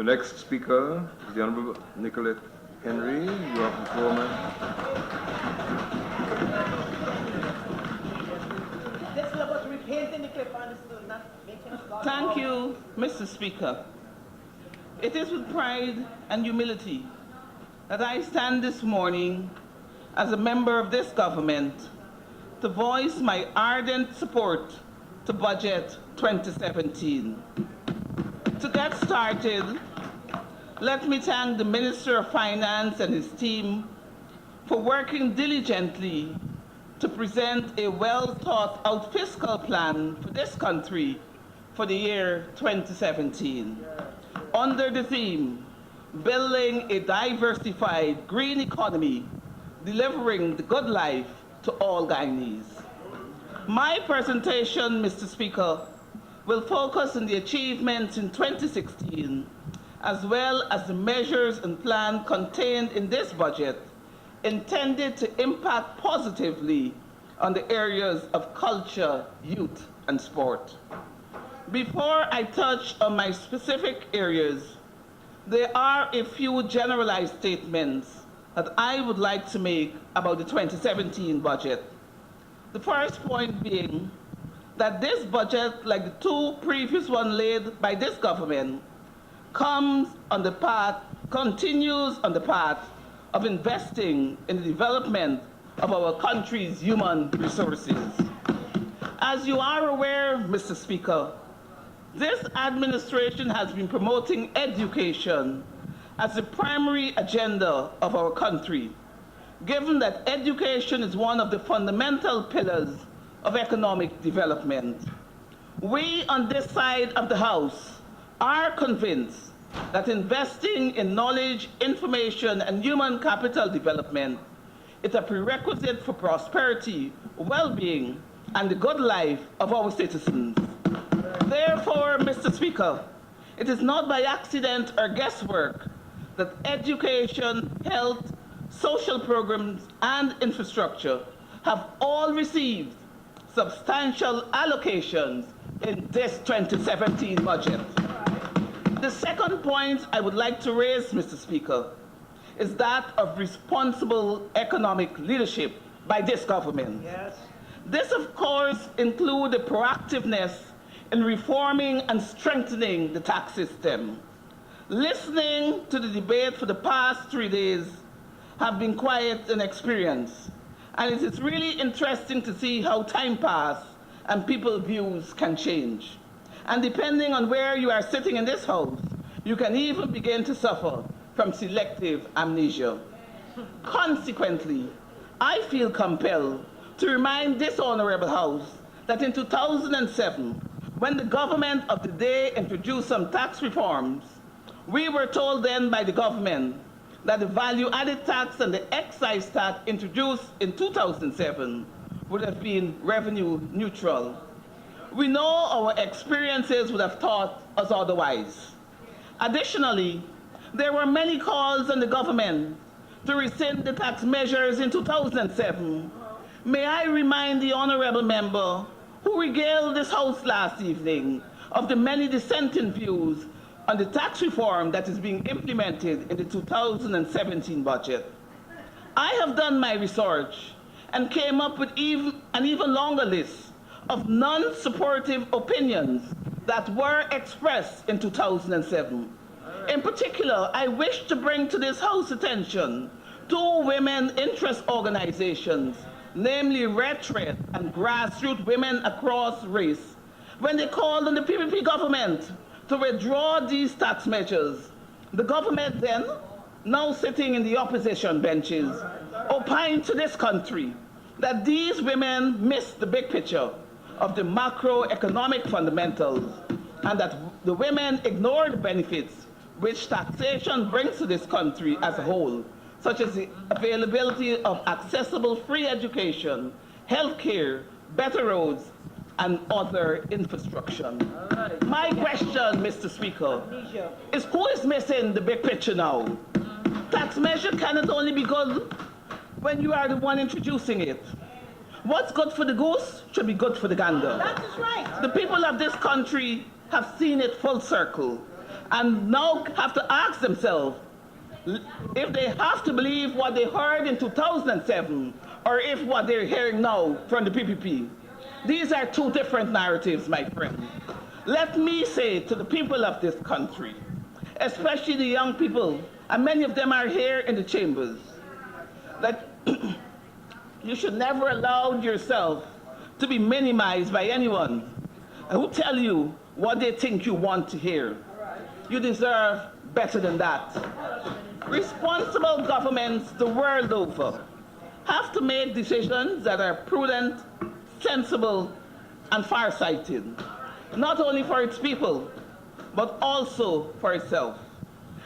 The next speaker is the Honorable Nicolette Henry. You have the floor, ma'am. Thank you, Mr. Speaker. It is with pride and humility that I stand this morning as a member of this government to voice my ardent support to Budget 2017. To get started, let me thank the Minister of Finance and his team for working diligently to present a well-thought-out fiscal plan for this country for the year 2017, under the theme, Building a Diversified Green Economy, Delivering the Good Life to All Guyanese. My presentation, Mr. Speaker, will focus on the achievements in 2016, as well as the measures and plan contained in this budget intended to impact positively on the areas of culture, youth, and sport. Before I touch on my specific areas, there are a few generalized statements that I would like to make about the 2017 budget. The first point being that this budget, like the two previous ones laid by this government, continues on the path of investing in the development of our country's human resources. As you are aware, Mr. Speaker, this administration has been promoting education as the primary agenda of our country, given that education is one of the fundamental pillars of economic development. We on this side of the House are convinced that investing in knowledge, information, and human capital development is a prerequisite for prosperity, well-being, and the good life of our citizens. Therefore, Mr. Speaker, it is not by accident or guesswork that education, health, social programs, and infrastructure have all received substantial allocations in this 2017 budget. The second point I would like to raise, Mr. Speaker, is that of responsible economic leadership by this government. Yes. This, of course, includes the proactiveness in reforming and strengthening the tax system. Listening to the debate for the past 3 days have been quite an experience, and it is really interesting to see how time passes and people's views can change. And depending on where you are sitting in this house, you can even begin to suffer from selective amnesia. Consequently, I feel compelled to remind this honorable House that in 2007, when the government of the day introduced some tax reforms, we were told then by the government that the value-added tax and the excise tax introduced in 2007 would have been revenue neutral. We know our experiences would have taught us otherwise. Additionally, there were many calls on the government to rescind the tax measures in 2007. May I remind the honorable member who regaled this House last evening of the many dissenting views on the tax reform that is being implemented in the 2017 budget. I have done my research and came up with an even longer list of non-supportive opinions that were expressed in 2007. In particular, I wish to bring to this House attention two women interest organizations, namely Red Thread and Grassroots Women Across Race, when they called on the PPP government to withdraw these tax measures. The government then, now sitting in the opposition benches, opined to this country that these women missed the big picture of the macroeconomic fundamentals and that the women ignored the benefits which taxation brings to this country as a whole, such as the availability of accessible free education, health care, better roads, and other infrastructure. My question, Mr. Speaker, is who is missing the big picture now? Tax measure cannot only be good when you are the one introducing it. What's good for the goose should be good for the gander. That is right. The people of this country have seen it full circle. and now have to ask themselves if they have to believe what they heard in 2007 or if what they're hearing now from the PPP. These are two different narratives, my friend. Let me say to the people of this country, especially the young people, and many of them are here in the chambers, that you should never allow yourself to be minimized by anyone who tell you what they think you want to hear. You deserve better than that. Responsible governments the world over have to make decisions that are prudent, sensible, and far-sighted, not only for its people, but also for itself.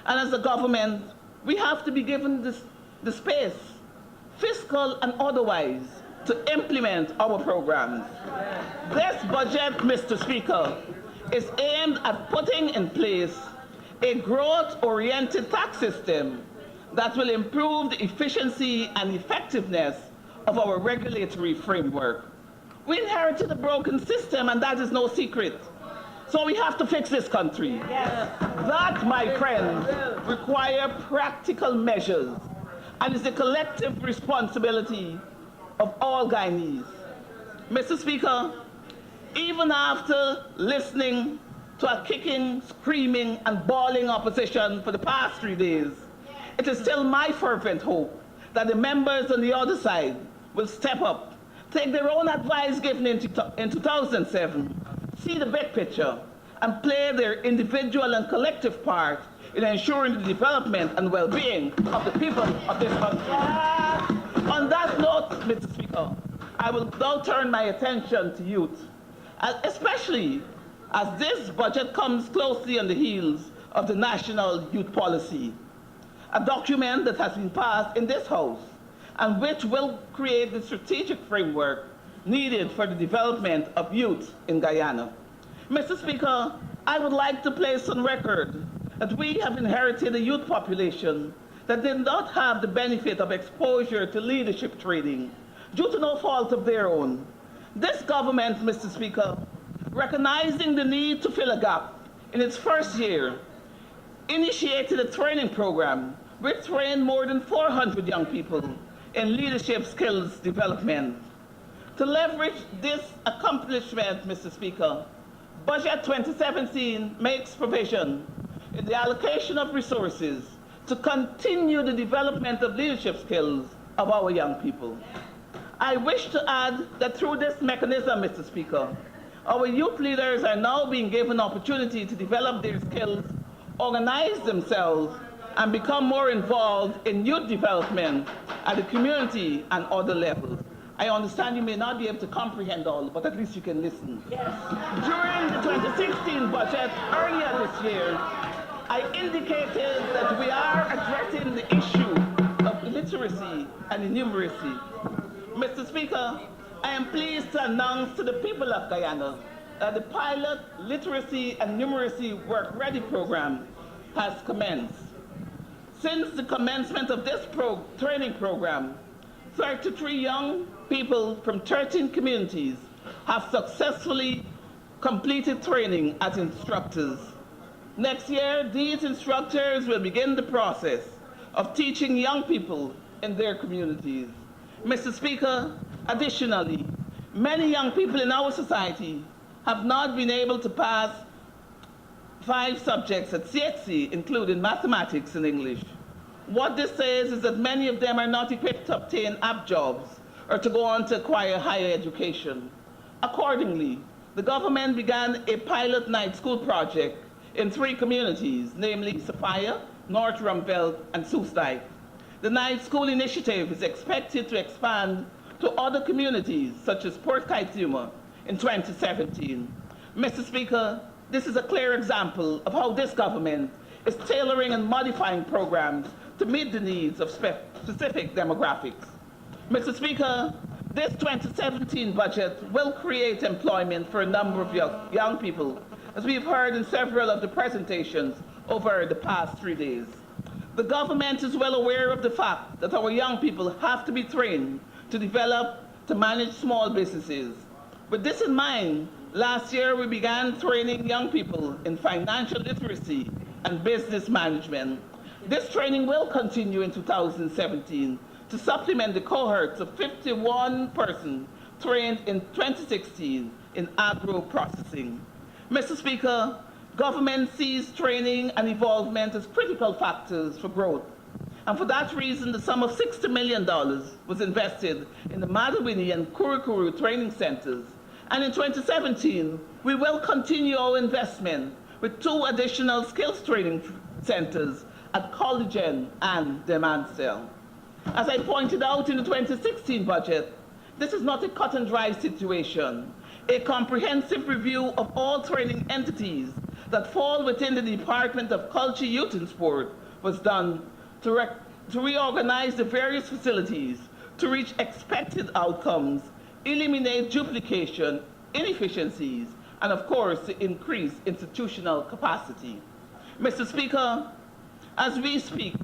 And as a government, we have to be given the space, fiscal and otherwise, to implement our programs. This budget, Mr. Speaker, is aimed at putting in place a growth-oriented tax system that will improve the efficiency and effectiveness of our regulatory framework. We inherited a broken system, and that is no secret. So we have to fix this country. Yes. That, my friends, requires practical measures and is the collective responsibility of all Guyanese. Mr. Speaker, even after listening to a kicking, screaming, and bawling opposition for the past 3 days, it is still my fervent hope that the members on the other side will step up, take their own advice given in 2007, see the big picture, and play their individual and collective part in ensuring the development and well-being of the people of this country. On that note, Mr. Speaker, I will now turn my attention to youth, especially as this budget comes closely on the heels of the National Youth Policy, a document that has been passed in this House and which will create the strategic framework needed for the development of youth in Guyana. Mr. Speaker, I would like to place on record that we have inherited a youth population that did not have the benefit of exposure to leadership training due to no fault of their own. This government, Mr. Speaker, recognizing the need to fill a gap in its first year, initiated a training program which trained more than 400 young people in leadership skills development. To leverage this accomplishment, Mr. Speaker, Budget 2017 makes provision in the allocation of resources to continue the development of leadership skills of our young people. I wish to add that through this mechanism, Mr. Speaker, our youth leaders are now being given opportunity to develop their skills, organize themselves, and become more involved in youth development at the community and other levels. I understand you may not be able to comprehend all, but at least you can listen. Yes. During the 2016 budget earlier this year, I indicated that we are addressing the issue of literacy and numeracy. Mr. Speaker, I am pleased to announce to the people of Guyana that the pilot literacy and numeracy work ready program has commenced. Since the commencement of this training program, 33 young people from 13 communities have successfully completed training as instructors. Next year, these instructors will begin the process of teaching young people in their communities. Mr. Speaker, additionally, many young people in our society have not been able to pass 5 subjects at CHC, including mathematics and English. What this says is that many of them are not equipped to obtain app jobs or to go on to acquire higher education. Accordingly, the government began a pilot night school project in 3 communities, namely Sophia, North Rumbelt, and Soosdijk. The night school initiative is expected to expand to other communities, such as Port Kaituma, in 2017. Mr. Speaker, this is a clear example of how this government is tailoring and modifying programs to meet the needs of specific demographics. Mr. Speaker, this 2017 budget will create employment for a number of young people, as we've heard in several of the presentations over the past 3 days. The government is well aware of the fact that our young people have to be trained to develop, to manage small businesses. With this in mind, last year we began training young people in financial literacy, and business management. This training will continue in 2017 to supplement the cohorts of 51 persons trained in 2016 in agro-processing. Mr. Speaker, government sees training and involvement as critical factors for growth. And for that reason, the sum of $60 million was invested in the Madawini and Kurukuru training centers. And in 2017, we will continue our investment with 2 additional skills training centers at Collagen and Demansel. As I pointed out in the 2016 budget, this is not a cut and dry situation. A comprehensive review of all training entities that fall within the Department of Culture, Youth and Sport was done to reorganize the various facilities to reach expected outcomes, eliminate duplication, inefficiencies, and of course, to increase institutional capacity. Mr. Speaker, as we speak,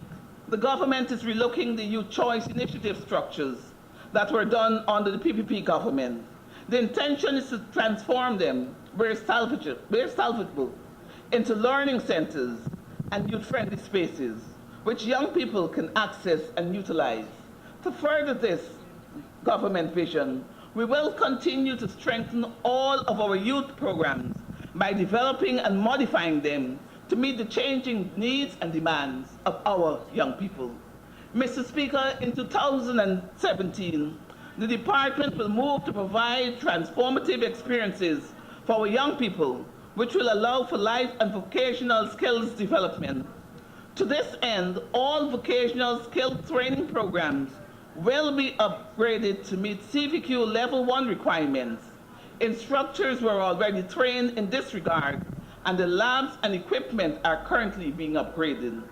the government is relooking the youth choice initiative structures that were done under the PPP government. The intention is to transform them, where salvageable, into learning centers and youth-friendly spaces, which young people can access and utilize. To further this government vision, we will continue to strengthen all of our youth programs by developing and modifying them to meet the changing needs and demands of our young people. Mr. Speaker, in 2017, the department will move to provide transformative experiences for our young people, which will allow for life and vocational skills development. To this end, all vocational skill training programs will be upgraded to meet CVQ Level 1 requirements. Instructors were already trained in this regard, and the labs and equipment are currently being upgraded.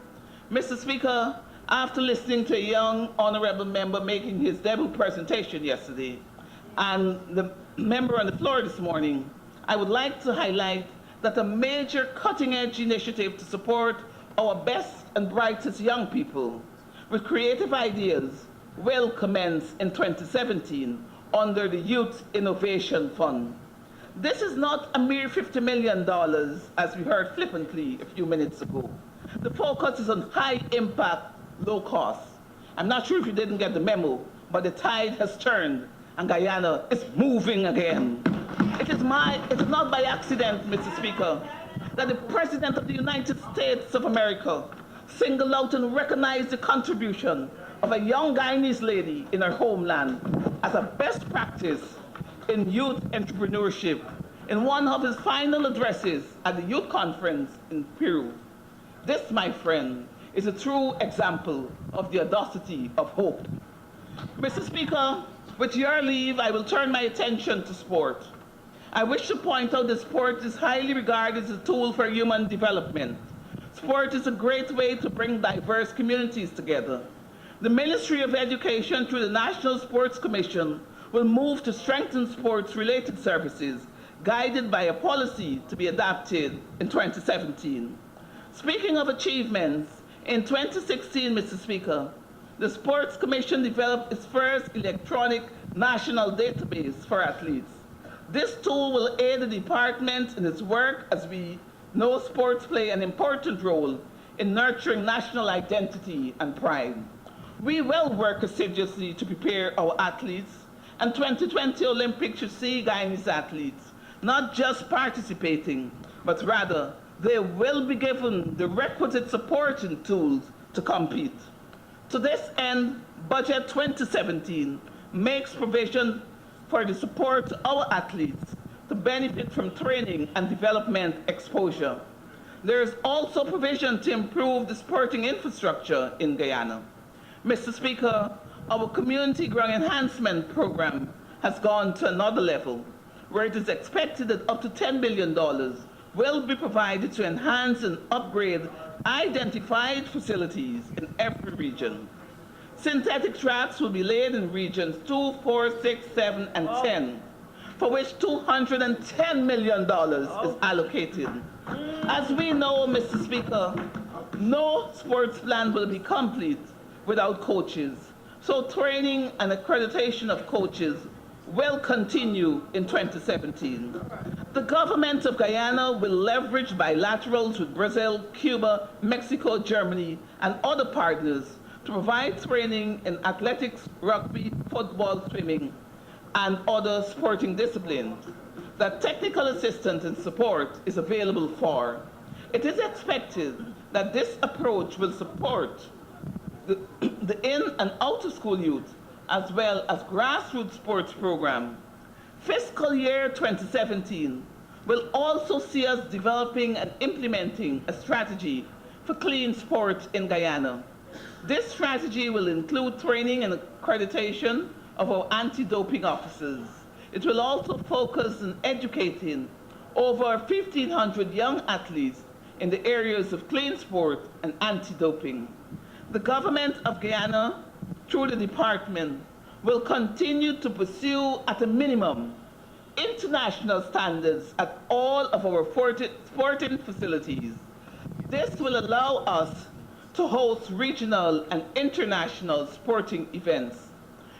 Mr. Speaker, after listening to a young honorable member making his debut presentation yesterday, and the member on the floor this morning, I would like to highlight that a major cutting-edge initiative to support our best and brightest young people with creative ideas will commence in 2017 under the Youth Innovation Fund. This is not a mere $50 million, as we heard flippantly a few minutes ago. The focus is on high impact, low cost. I'm not sure if you didn't get the memo, but the tide has turned and Guyana is moving again. It is not by accident, Mr. Speaker, that the President of the United States of America singled out and recognized the contribution of a young Guyanese lady in her homeland as a best practice in youth entrepreneurship in one of his final addresses at the youth conference in Peru. This, my friend, is a true example of the audacity of hope. Mr. Speaker, with your leave, I will turn my attention to sport. I wish to point out that sport is highly regarded as a tool for human development. Sport is a great way to bring diverse communities together. The Ministry of Education, through the National Sports Commission, will move to strengthen sports-related services, guided by a policy to be adopted in 2017. Speaking of achievements, in 2016, Mr. Speaker, the Sports Commission developed its first electronic national database for athletes. This tool will aid the department in its work, as we know sports play an important role in nurturing national identity and pride. We will work assiduously to prepare our athletes, and 2020 Olympics should see Guyanese athletes not just participating, but rather they will be given the requisite support and tools to compete. To this end, Budget 2017 makes provision for the support to our athletes to benefit from training and development exposure. There is also provision to improve the sporting infrastructure in Guyana. Mr. Speaker, our Community Ground Enhancement Program has gone to another level, where it is expected that up to $10 billion will be provided to enhance and upgrade identified facilities in every region. Synthetic tracks will be laid in regions 2, 4, 6, 7, and 10, for which $210 million is allocated. As we know, Mr. Speaker, no sports plan will be complete without coaches. So training and accreditation of coaches will continue in 2017. The government of Guyana will leverage bilaterals with Brazil, Cuba, Mexico, Germany, and other partners to provide training in athletics, rugby, football, swimming, and other sporting disciplines that technical assistance and support is available for. It is expected that this approach will support the in and out of school youth as well as grassroots sports program. Fiscal year 2017 will also see us developing and implementing a strategy for clean sport in Guyana. This strategy will include training and accreditation of our anti-doping officers. It will also focus on educating over 1,500 young athletes in the areas of clean sport and anti-doping. The government of Guyana, through the department, will continue to pursue at a minimum international standards at all of our sporting facilities. This will allow us to host regional and international sporting events.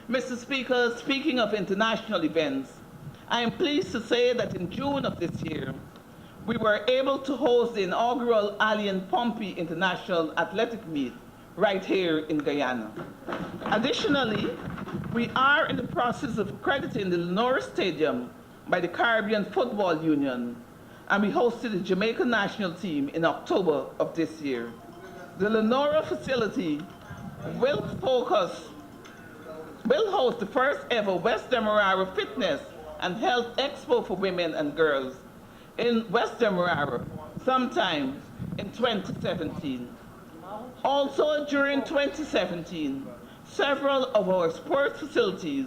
Mr. Speaker, speaking of international events, I am pleased to say that in June of this year, we were able to host the inaugural Alien Pompey International Athletic Meet right here in Guyana. Additionally, we are in the process of accrediting the Lenora Stadium by the Caribbean Football Union, and we hosted the Jamaican national team in October of this year. The Lenora facility will host the first ever West Demerara Fitness and Health Expo for women and girls in West Demerara sometime in 2017. Also during 2017, several of our sports facilities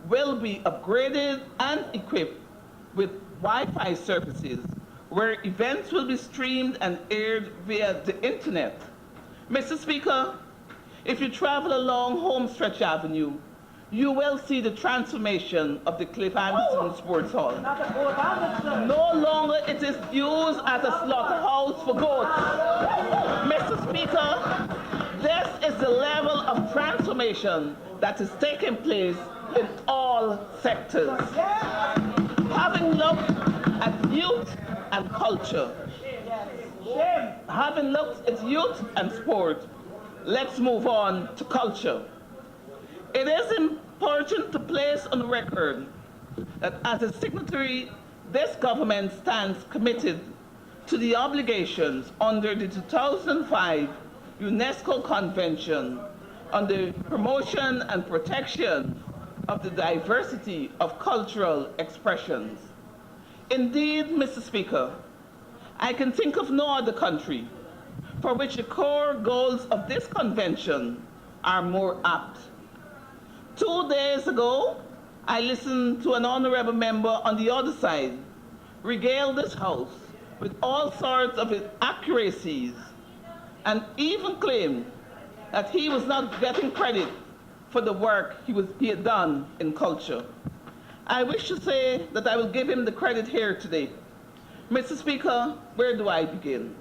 will be upgraded and equipped with Wi-Fi services where events will be streamed and aired via the internet. Mr. Speaker, if you travel along Homestretch Avenue, you will see the transformation of the Cliff Anderson Sports Hall. No longer it is used as a slaughterhouse for goats. Mr. Speaker, this is the level of transformation that is taking place in all sectors. Having looked at youth and culture, having looked at youth and sport, let's move on to culture. It is important to place on record that as a signatory, this government stands committed to the obligations under the 2005 UNESCO Convention on the promotion and protection of the diversity of cultural expressions. Indeed, Mr. Speaker, I can think of no other country for which the core goals of this convention are more apt. 2 days ago, I listened to an honorable member on the other side regale this House with all sorts of accuracies and even claim that he was not getting credit for the work he had done in culture. I wish to say that I will give him the credit here today. Mr. Speaker, where do I begin?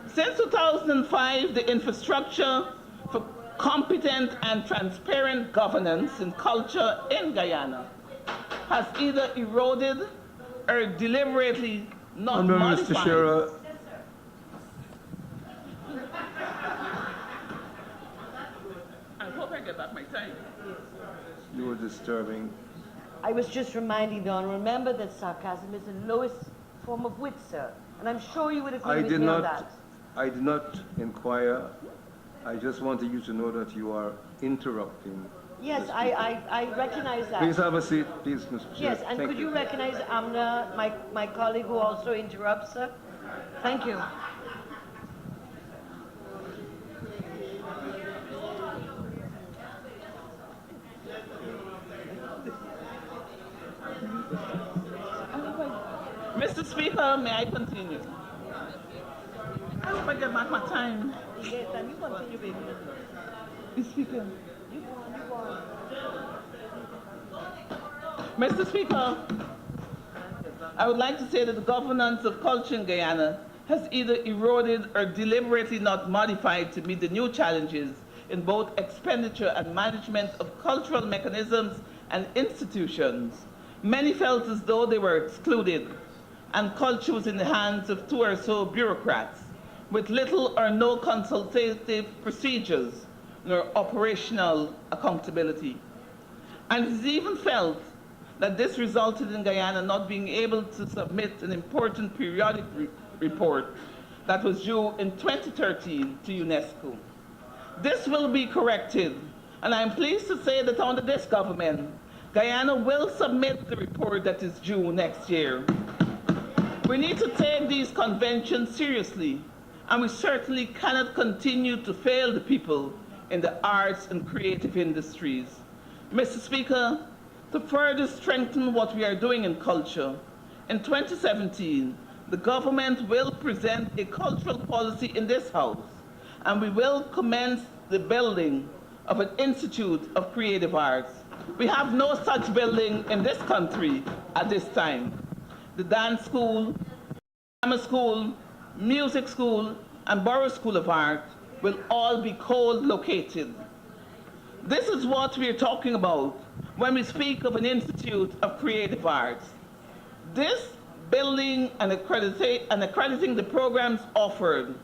Since 2005, the infrastructure for competent and transparent governance in culture in Guyana has either eroded or deliberately not modified. Mr. Shearer. I hope I get back my time. You were disturbing. I was just reminding the honourable member that sarcasm is the lowest form of wit, sir. And I'm sure you would agree with me on that. I did not inquire. I just wanted you to know that you are interrupting. Yes, I recognize that. Please have a seat, please, Mr. Chair. Yes, and Thank could you recognize Amna, my colleague who also interrupts, sir? Thank you. Mr. Speaker, may I continue? I hope I get back my time. Yes, and you continue, baby. Mr. Speaker. You go on. Mr. Speaker, I would like to say that the governance of culture in Guyana has either eroded or deliberately not modified to meet the new challenges in both expenditure and management of cultural mechanisms and institutions, many felt as though they were excluded, and culture was in the hands of 2 or so bureaucrats with little or no consultative procedures nor operational accountability. And it is even felt that this resulted in Guyana not being able to submit an important periodic report that was due in 2013 to UNESCO. This will be corrected, and I am pleased to say that under this government, Guyana will submit the report that is due next year. We need to take these conventions seriously, and we certainly cannot continue to fail the people in the arts and creative industries. Mr. Speaker, to further strengthen what we are doing in culture, in 2017, the government will present a cultural policy in this House, and we will commence the building of an Institute of Creative Arts. We have no such building in this country at this time. The dance school, drama school, music school, and Borough School of Art will all be co-located. This is what we are talking about when we speak of an Institute of Creative Arts. This building and accrediting the programs offered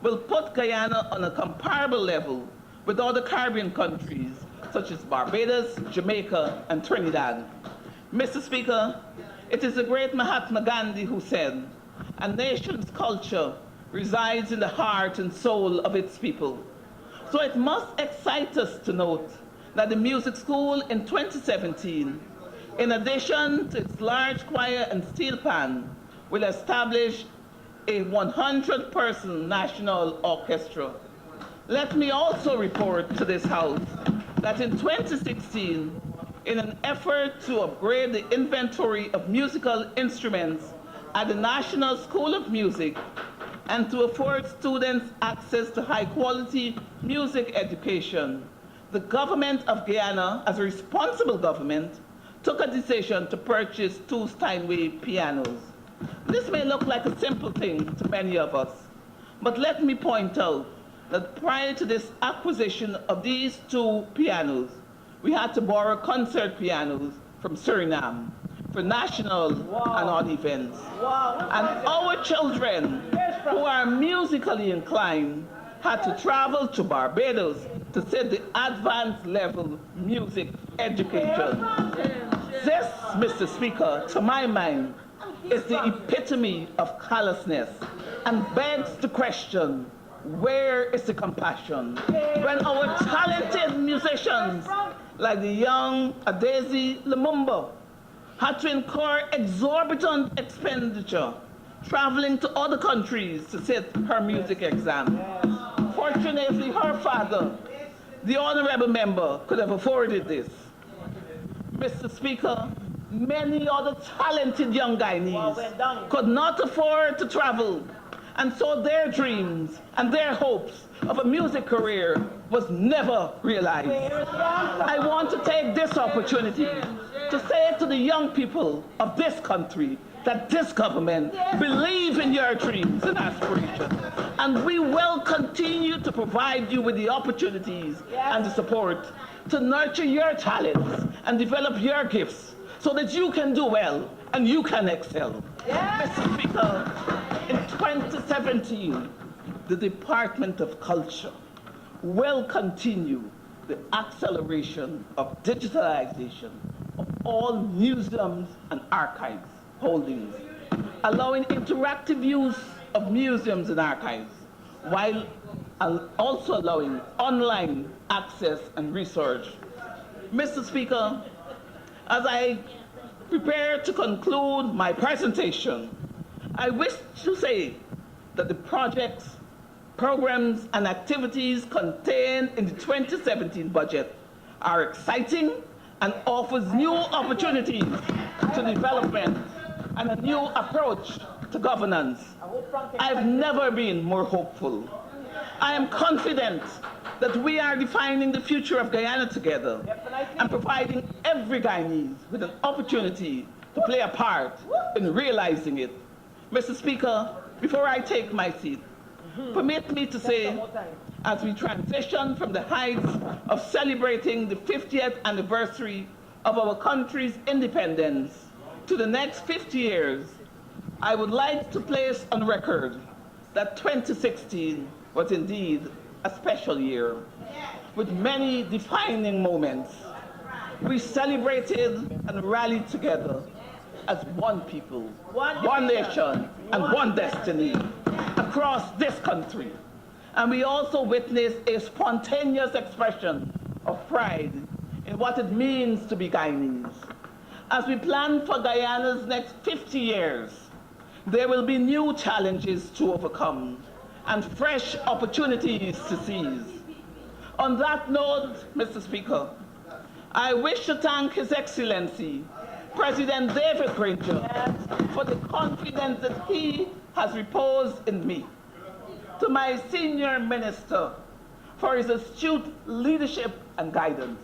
will put Guyana on a comparable level with other Caribbean countries, such as Barbados, Jamaica, and Trinidad. Mr. Speaker, it is the great Mahatma Gandhi who said, "A nation's culture resides in the heart and soul of its people." So it must excite us to note that the music school in 2017, in addition to its large choir and steel pan, will establish a 100-person national orchestra. Let me also report to this House that in 2016, in an effort to upgrade the inventory of musical instruments at the National School of Music and to afford students access to high-quality music education, the government of Guyana, as a responsible government, took a decision to purchase 2 Steinway pianos. This may look like a simple thing to many of us, but let me point out that prior to this acquisition of these 2 pianos, we had to borrow concert pianos from Suriname for national and odd events. And our children who are musically inclined had to travel to Barbados to set the advanced level music education. This, Mr. Speaker, to my mind, is the epitome of callousness and begs the question, where is the compassion when our talented musicians like the young Adesi Lumumba had to incur exorbitant expenditure traveling to other countries to sit her music exam? Fortunately, her father, the honorable member, could have afforded this. Mr. Speaker, many other talented young Guyanese could not afford to travel, and so their dreams and their hopes of a music career was never realized. I want to take this opportunity to say to the young people of this country that this government believes in your dreams and aspirations, and we will continue to provide you with the opportunities and the support to nurture your talents and develop your gifts so that you can do well and you can excel. Mr. Speaker, in 2017, the Department of Culture will continue the acceleration of digitalization of all museums and archives holdings, allowing interactive use of museums and archives, while also allowing online access and research. Mr. Speaker, as I prepare to conclude my presentation, I wish to say that the projects, programs, and activities contained in the 2017 budget are exciting and offers new opportunities to development and a new approach to governance. I've never been more hopeful. I am confident that we are defining the future of Guyana together and providing every Guyanese with an opportunity to play a part in realizing it. Mr. Speaker, before I take my seat, permit me to say, as we transition from the heights of celebrating the 50th anniversary of our country's independence to the next 50 years, I would like to place on record that 2016 was indeed a special year with many defining moments. We celebrated and rallied together as one people, one nation, and one destiny across this country. And we also witnessed a spontaneous expression of pride in what it means to be Guyanese. As we plan for Guyana's next 50 years, there will be new challenges to overcome and fresh opportunities to seize. On that note, Mr. Speaker, I wish to thank His Excellency, President David Granger, for the confidence that he has reposed in me. To my senior minister, for his astute leadership and guidance.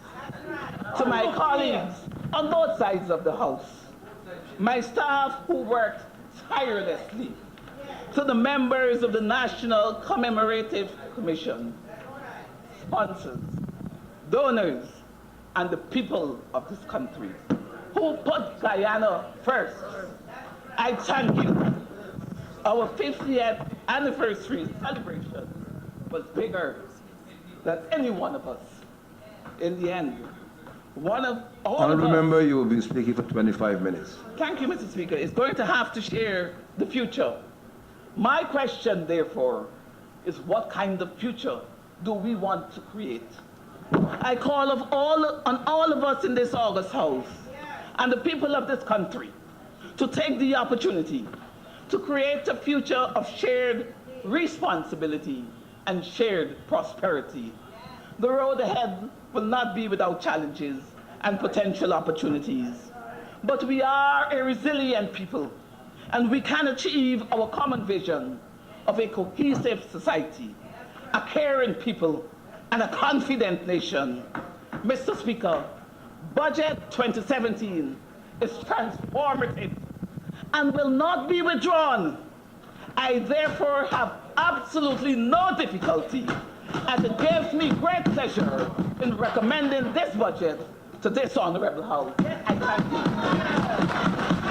To my colleagues on both sides of the House, my staff who worked tirelessly, to the members of the National Commemorative Commission, sponsors, donors, and the people of this country who put Guyana first. I thank you. Our 50th anniversary celebration was bigger than any one of us. In the end, one of all of us— Honourable Member, you will be speaking for 25 minutes. Thank you, Mr. Speaker. Is going to have to share the future. My question, therefore, is what kind of future do we want to create? I call on all of us in this August House and the people of this country to take the opportunity to create a future of shared responsibility and shared prosperity. The road ahead will not be without challenges and potential opportunities, but we are a resilient people, and we can achieve our common vision of a cohesive society, a caring people, and a confident nation. Mr. Speaker, Budget 2017 is transformative and will not be withdrawn. I therefore have absolutely no difficulty, and it gives me great pleasure in recommending this budget to this honorable House. I thank you.